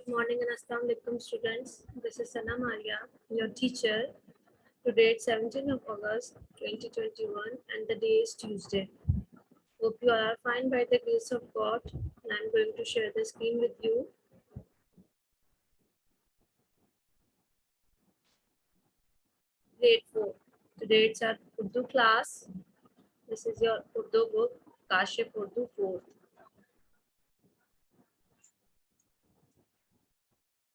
Good morning and Assalamu alaikum students. This is Sana Maria, your teacher. Today it's 17th of August 2021 and the day is Tuesday. Hope you all are fine by the grace of God, and I'm going to share the screen with you. Grade 4. Today it's our Urdu class. This is your Urdu book, Kashif Urdu 4th.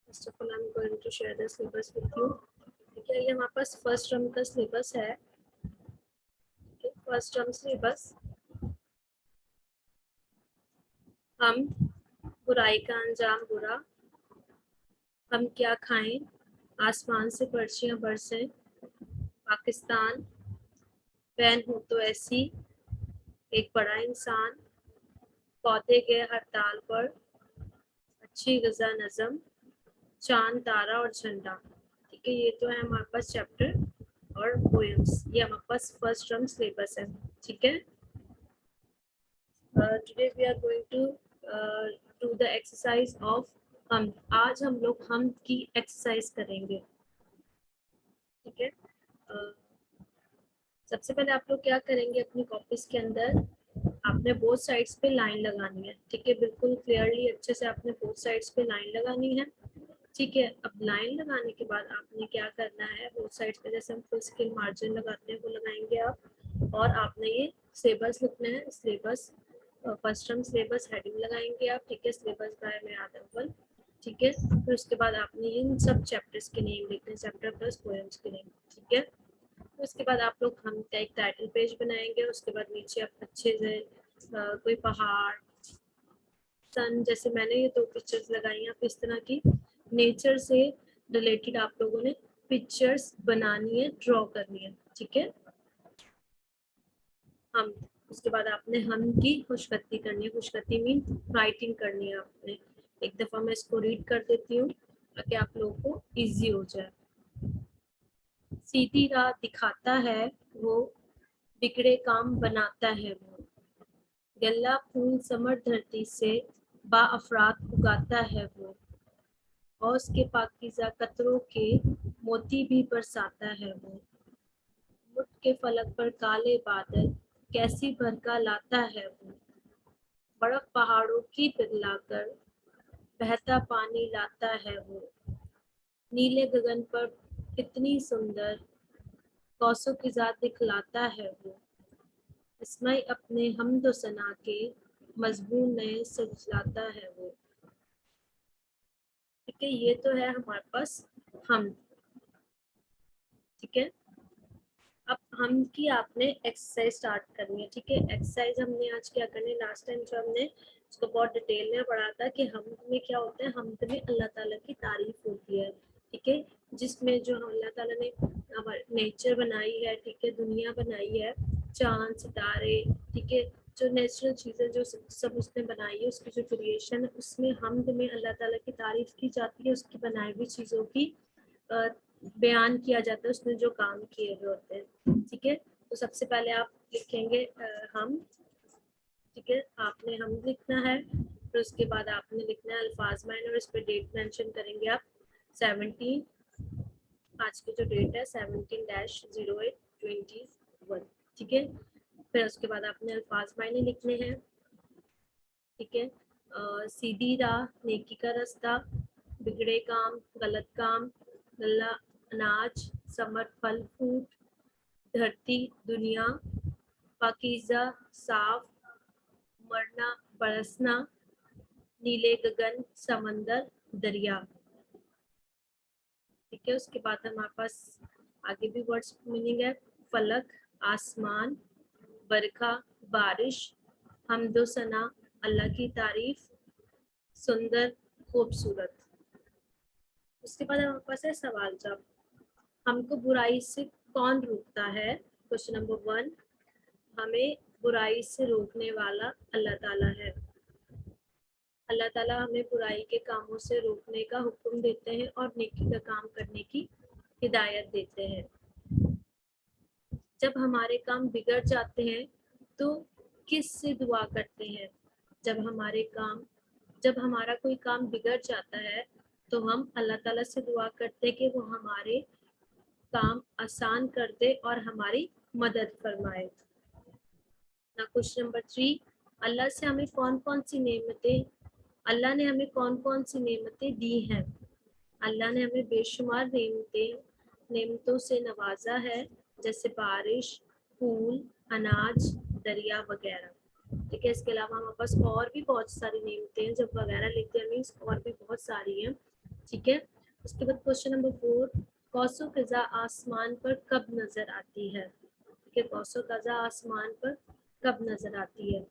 First of all, I'm going to share the syllabus with you. ठीक है, ये हमारे पास first term का syllabus है. First term syllabus, हम बुराई का अंजाम बुरा, हम क्या खाएं, आसमान से पर्चियां बरसें, पाकिस्तान, बहन हो तो ऐसी, एक बड़ा इंसान, पौधे गए हड़ताल पर, अच्छी गजा नज़म, चांद तारा और झंडा. ठीक है, ये तो है हमारे पास चैप्टर और पोएम्स. ये हमारे पास फर्स्ट टर्म सिलेबस है. ठीक है, today we are going to do the exercise of हम. आज हम लोग हम की एक्सरसाइज करेंगे. ठीक है, सबसे पहले आप लोग क्या करेंगे, अपनी कॉपीज के अंदर आपने बोथ साइड्स पे लाइन लगानी है. ठीक है, बिल्कुल क्लियरली अच्छे से आपने बोथ साइड्स पे लाइन लगानी है. ठीक है, अब लाइन लगाने के बाद आपने क्या करना है, बोथ साइड्स पे जैसे हम फुल स्केल मार्जिन लगाते हैं वो लगाएंगे आप, और आपने ये सिलेबस लिखना है. Syllabus first term syllabus heading लगाएंगे आप. ठीक है, सिलेबस बाय में आदमवल. ठीक है, फिर उसके बाद आपने इन सब चैप्टर्स के नेम लिखने, चैप्टर प्लस पोएम्स के नेम. ठीक है, तो उसके बाद आप लोग हम का एक टाइटल पेज बनाएंगे. उसके बाद नीचे आप अच्छे से कोई पहाड़, सन, जैसे मैंने ये दो पिक्चर्स लगाई हैं, आप इस तरह की नेचर से रिलेटेड आप लोगों ने पिक्चर्स बनानी है, ड्रॉ करनी है. ठीक है, हम उसके बाद आपने हम की खुशखती करनी है. खुशखती मीन राइटिंग करनी है आपने. एक दफा मैं इसको रीड कर देती हूँ ताकि आप लोगों को इजी हो जाए. सीधी राह दिखाता है वो, बिगड़े काम बनाता है वो, गल्ला फूल समर धरती से बाअफरात उगाता है वो, और उसके पाकीज़ा कतरों के मोती भी बरसाता है वो, मुठ के फलक पर काले बादल कैसी भरका लाता है वो, बर्फ पहाड़ों की पिघलाकर बहता पानी लाता है वो, नीले गगन पर कितनी सुंदर कौसों की जात दिखलाता है वो, इसमें अपने हमदो सना के मजबून नए सजलाता है वो. ठीक है, ये तो है हमारे पास हम. ठीक है, अब हम की आपने एक्सरसाइज स्टार्ट करनी है. ठीक है, एक्सरसाइज हमने आज क्या करनी है, लास्ट टाइम जो हमने उसको बहुत डिटेल में पढ़ा था कि हम में क्या होता है, हम में अल्लाह ताला की तारीफ होती है. ठीक है, जिसमें जो अल्लाह ताला ने हमारे नेचर बनाई है, ठीक है, दुनिया बनाई है, चांद सितारे, ठीक है, जो नेचुरल चीज़ें जो सब उसने बनाई है, उसकी जो क्रिएशन है, उसमें हमद में अल्लाह ताला की तारीफ की जाती है, उसकी बनाई हुई चीज़ों की बयान किया जाता है, उसने जो काम किए हुए होते हैं. ठीक है, तो सबसे पहले आप लिखेंगे हम. ठीक है, आपने हम लिखना है. फिर उसके बाद आपने लिखना है अल्फाज माइन, और इस पर डेट मेंशन करेंगे आप 17. आज की जो डेट है 17-08-21. ठीक है, फिर उसके बाद आपने अल्फाज मायने लिखने हैं. ठीक है, सीधी राह नेकी का रास्ता, बिगड़े काम गलत काम, गल्ला अनाज, समर फल फ्रूट, धरती दुनिया, पाकीज़ा साफ, मरना बरसना, नीले गगन समंदर दरिया. ठीक है, उसके बाद हमारे पास आगे भी वर्ड्स मीनिंग है. फलक आसमान, बरखा बारिश, हमदो सना अल्लाह की तारीफ, सुंदर खूबसूरत. उसके बाद हमारे पास है सवाल जवाब. हमको बुराई से कौन रोकता है. क्वेश्चन नंबर 1, हमें बुराई से रोकने वाला अल्लाह ताला है. अल्लाह ताला हमें बुराई के कामों से रोकने का हुक्म देते हैं और नेकी का काम करने की हिदायत देते हैं. जब हमारे काम बिगड़ जाते हैं तो किस से दुआ करते हैं. जब हमारा कोई काम बिगड़ जाता है तो हम अल्लाह ताला से दुआ करते हैं कि वो हमारे काम आसान कर दे और हमारी मदद फरमाए। ना क्वेश्चन नंबर 3, अल्लाह से हमें कौन कौन सी नेमतें अल्लाह ने हमें कौन कौन सी नेमतें दी हैं। अल्लाह ने हमें बेशुमार नेमतों से नवाजा है, जैसे बारिश, फूल, अनाज, दरिया वगैरह। ठीक है, इसके अलावा हमारे पास और भी बहुत सारी नेमतें हैं, जब वगैरह लिखते हैं मीन्स और भी बहुत सारी हैं। ठीक है, उसके बाद क्वेश्चन नंबर 4, कौसो कज़ा आसमान पर कब नजर आती है। ठीक है, कौसो कज़ा आसमान पर कब नजर आती है।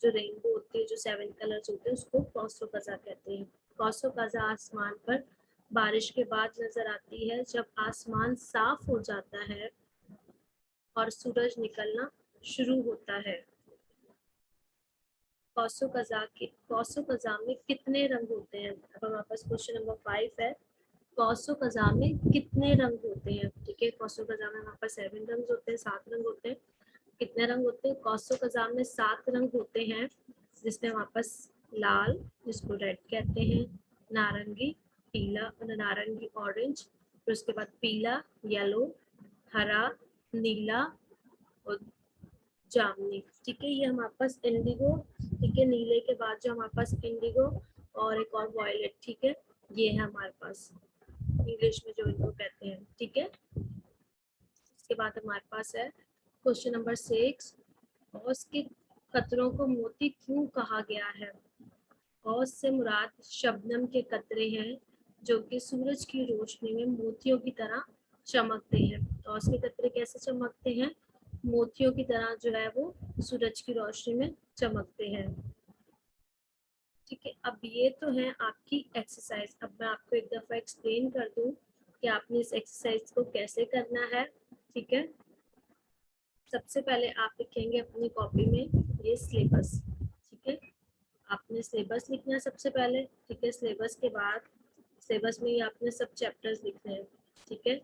जो रेनबो होती है, जो 7 कलर्स होते हैं, उसको कौसो कज़ा कहते हैं। कौसो कज़ा आसमान पर बारिश के बाद नजर आती है, जब आसमान साफ हो जाता है और सूरज निकलना शुरू होता है। कौसो कज़ा में कितने रंग होते हैं। अब हमारे पास क्वेश्चन नंबर 5 है, कौसो कज़ा में कितने रंग होते हैं। ठीक है, कौसो कज़ा में हमारे पास 7 रंग होते हैं, 7 रंग होते हैं। कितने रंग होते हैं। कौसो कज़ा में 7 रंग होते हैं, जिसमें हमारे पास लाल, जिसको रेड कहते हैं, नारंगी, पीला, नारंगी ऑरेंज, फिर उसके बाद पीला, येलो, हरा, नीला और जामुनी। ठीक है, ये हमारे पास इंडिगो। ठीक है, नीले के बाद जो हमारे पास इंडिगो और एक और वॉयलेट। ठीक है, ये है हमारे पास इंग्लिश में जो इनको कहते हैं। ठीक है, इसके बाद हमारे पास है क्वेश्चन नंबर 6, औस के कतरों को मोती क्यों कहा गया है। औस से मुराद शबनम के कतरे हैं, जो कि सूरज की रोशनी में मोतियों की तरह चमकते हैं। औस के कतरे कैसे चमकते हैं, मोतियों की तरह जो है वो सूरज की रोशनी में चमकते हैं। ठीक है, अब ये तो है आपकी एक्सरसाइज। अब मैं आपको एक दफा एक्सप्लेन कर दूं कि आपने इस एक्सरसाइज को कैसे करना है। ठीक है, सबसे पहले आप लिखेंगे अपनी कॉपी में ये सिलेबस। ठीक है, आपने सिलेबस लिखना है सबसे पहले। ठीक है, सिलेबस के बाद सिलेबस में ही आपने सब चैप्टर्स लिखने हैं। ठीक है,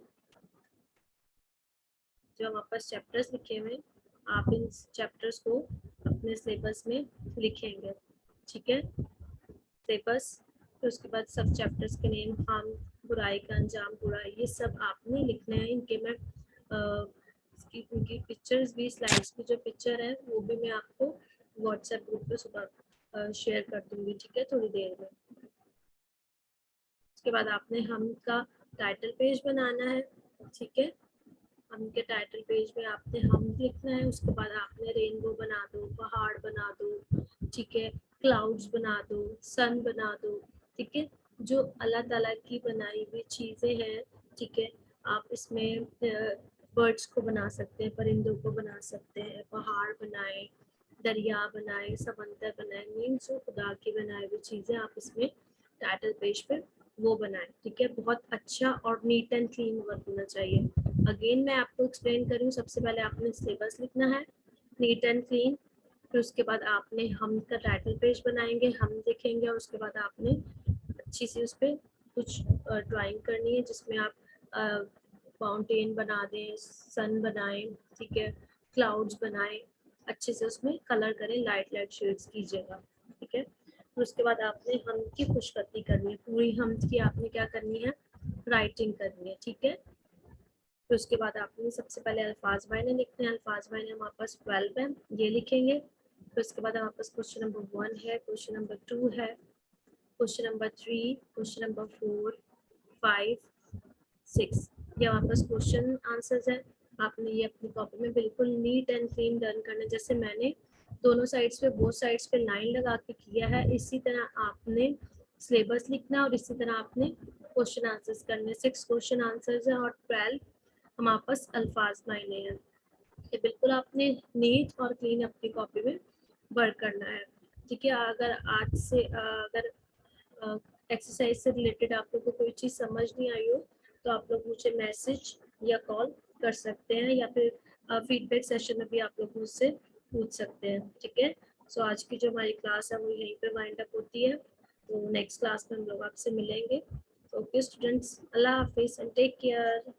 जो हमारे पास चैप्टर्स लिखे हुए हैं, आप इन चैप्टर्स को अपने सिलेबस में लिखेंगे। ठीक है, सिलेबस, फिर उसके बाद सब चैप्टर्स के नेम, हम, बुराई का अंजाम, बुरा, ये सब आपने लिखने हैं। इनके मैं उनकी पिक्चर्स भी, स्लाइड्स की जो पिक्चर है वो भी मैं आपको व्हाट्सएप ग्रुप पे सुबह शेयर कर दूंगी। ठीक है, थोड़ी देर में। उसके बाद आपने हम का टाइटल पेज बनाना है। ठीक है, हम के टाइटल पेज में आपने हम लिखना है। उसके बाद आपने रेनबो बना दो, पहाड़ बना दो, ठीक है, क्लाउड्स बना दो, सन बना दो। ठीक है, जो अल्लाह ताला की बनाई हुई चीज़ें हैं। ठीक है, आप इसमें बर्ड्स को बना सकते हैं, परिंदों को बना सकते हैं, पहाड़ बनाए, दरिया बनाए, समंदर बनाए, मीन्स जो खुदा की बनाई हुई चीज़ें आप इसमें टाइटल पेज पे वो बनाएं। ठीक है, बहुत अच्छा और नीट एंड क्लीन वर्क होना चाहिए। अगेन मैं आपको एक्सप्लेन करूँ, सबसे पहले आपने सिलेबस लिखना है नीट एंड क्लीन, फिर उसके बाद आपने हम का टाइटल पेज बनाएंगे, हम लिखेंगे, और उसके बाद आपने अच्छी सी उस पर कुछ ड्राइंग करनी है, जिसमें आप माउंटेन बना दें, सन बनाएं, ठीक है, क्लाउड्स बनाएं, अच्छे से उसमें कलर करें, लाइट लाइट शेड्स कीजिएगा। ठीक है, फिर उसके बाद आपने हम की खुशखती करनी है, पूरी हम की आपने क्या करनी है, राइटिंग करनी है। ठीक है, फिर उसके बाद आपने सबसे पहले अल्फाज मायने लिखने हैं। अल्फाज मायने हमारे पास 12 है, ये लिखेंगे। फिर उसके बाद हमारे पास क्वेश्चन नंबर 1 है, क्वेश्चन नंबर 2 है, क्वेश्चन नंबर 3, क्वेश्चन नंबर 4, 5, 6, ये हमारे पास क्वेश्चन आंसर्स है। आपने ये अपनी कॉपी में बिल्कुल नीट एंड क्लीन डन करना है, जैसे मैंने दोनों साइड्स पे, बोथ साइड्स पे लाइन लगा के किया है, इसी तरह आपने सिलेबस लिखना और इसी तरह आपने क्वेश्चन आंसर्स करने। 6 क्वेश्चन आंसर्स है और 12 हमारे पास अल्फाज मायने हैं। ये बिल्कुल आपने नीट और क्लीन अपनी कॉपी में वर्क करना है। ठीक है, अगर आज से अगर एक्सरसाइज से रिलेटेड आप लोग को कोई चीज़ समझ नहीं आई हो, तो आप लोग मुझे मैसेज या कॉल कर सकते हैं, या फिर फीडबैक सेशन में भी आप लोग मुझसे पूछ सकते हैं। ठीक है, सो आज की जो हमारी क्लास है वो यहीं पे वाइंड अप होती है, तो नेक्स्ट क्लास में हम लोग आपसे मिलेंगे। ओके स्टूडेंट्स, अल्लाह हाफिज़ एंड टेक केयर।